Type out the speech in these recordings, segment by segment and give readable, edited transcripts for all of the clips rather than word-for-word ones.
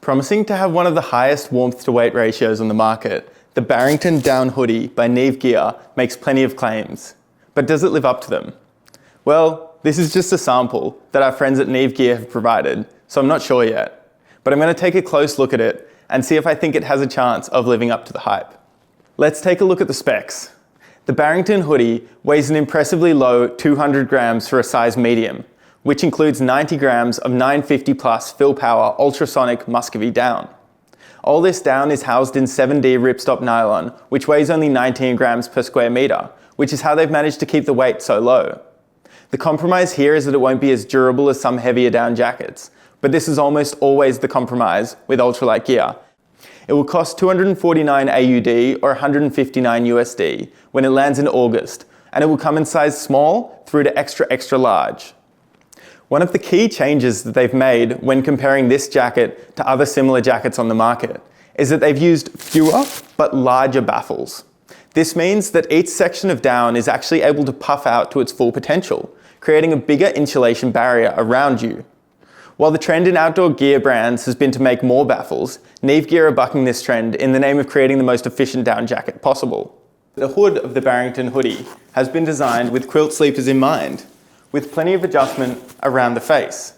Promising to have one of the highest warmth to weight ratios on the market, the Barrington Down Hoodie by Neve Gear makes plenty of claims. But does it live up to them? Well, this is just a sample that our friends at Neve Gear have provided, so I'm not sure yet. But I'm going to take a close look at it and see if I think it has a chance of living up to the hype. Let's take a look at the specs. The Barrington Hoodie weighs an impressively low 200 grams for a size medium, which includes 90 grams of 950 plus fill power ultrasonic Muscovy down. All this down is housed in 7D ripstop nylon, which weighs only 19 grams per square meter, which is how they've managed to keep the weight so low. The compromise here is that it won't be as durable as some heavier down jackets, but this is almost always the compromise with ultralight gear. It will cost 249 AUD or 159 USD when it lands in August, and it will come in size small through to extra large. One of the key changes that they've made when comparing this jacket to other similar jackets on the market is that they've used fewer but larger baffles. This means that each section of down is actually able to puff out to its full potential, creating a bigger insulation barrier around you. While the trend in outdoor gear brands has been to make more baffles, Neve Gear are bucking this trend in the name of creating the most efficient down jacket possible. The hood of the Barrington Hoodie has been designed with quilt sleepers in mind, with plenty of adjustment around the face.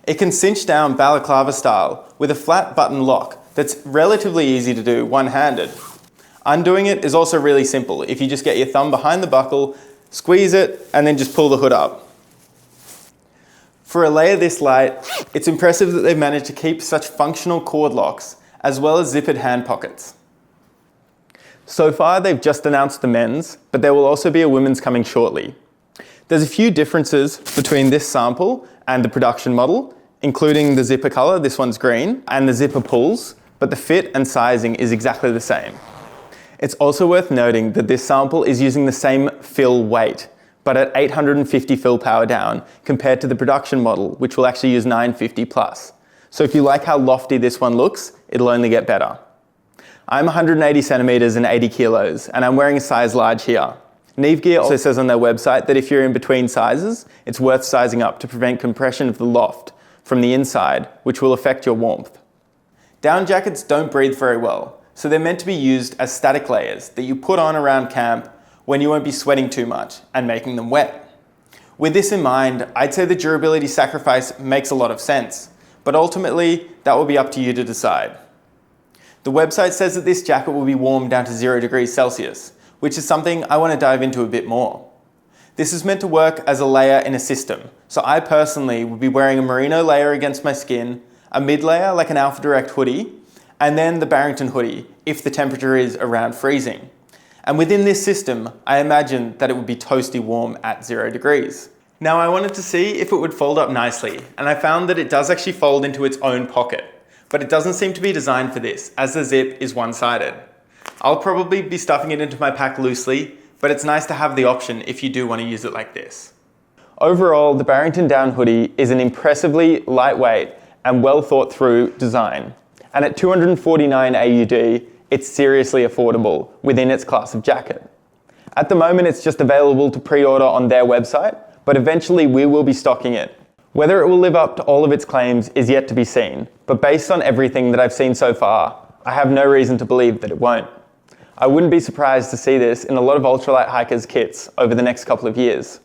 It can cinch down balaclava style with a flat button lock that's relatively easy to do one-handed. Undoing it is also really simple. If you just get your thumb behind the buckle, squeeze it, and then just pull the hood up. For a layer this light, it's impressive that they've managed to keep such functional cord locks, as well as zippered hand pockets. So far, they've just announced the men's, but there will also be a women's coming shortly. There's a few differences between this sample and the production model, including the zipper color, this one's green, and the zipper pulls, but the fit and sizing is exactly the same. It's also worth noting that this sample is using the same fill weight, but at 850 fill power down compared to the production model, which will actually use 950 plus. So if you like how lofty this one looks, it'll only get better. I'm 180 centimeters and 80 kilos, and I'm wearing a size large here. Neve Gear also says on their website that if you're in between sizes, it's worth sizing up to prevent compression of the loft from the inside, which will affect your warmth. Down jackets don't breathe very well, so they're meant to be used as static layers that you put on around camp when you won't be sweating too much and making them wet. With this in mind, I'd say the durability sacrifice makes a lot of sense, but ultimately, that will be up to you to decide. The website says that this jacket will be warm down to 0 degrees Celsius, which is something I want to dive into a bit more. This is meant to work as a layer in a system, so I personally would be wearing a merino layer against my skin, a mid layer like an Alpha Direct hoodie, and then the Barrington Hoodie if the temperature is around freezing. And within this system, I imagine that it would be toasty warm at 0 degrees. Now I wanted to see if it would fold up nicely, and I found that it does actually fold into its own pocket, but it doesn't seem to be designed for this, as the zip is one-sided. I'll probably be stuffing it into my pack loosely, but it's nice to have the option if you do want to use it like this. Overall, the Barrington Down Hoodie is an impressively lightweight and well thought through design. And at 249 AUD, it's seriously affordable within its class of jacket. At the moment, it's just available to pre-order on their website, but eventually we will be stocking it. Whether it will live up to all of its claims is yet to be seen, but based on everything that I've seen so far, I have no reason to believe that it won't. I wouldn't be surprised to see this in a lot of ultralight hikers kits over the next couple of years.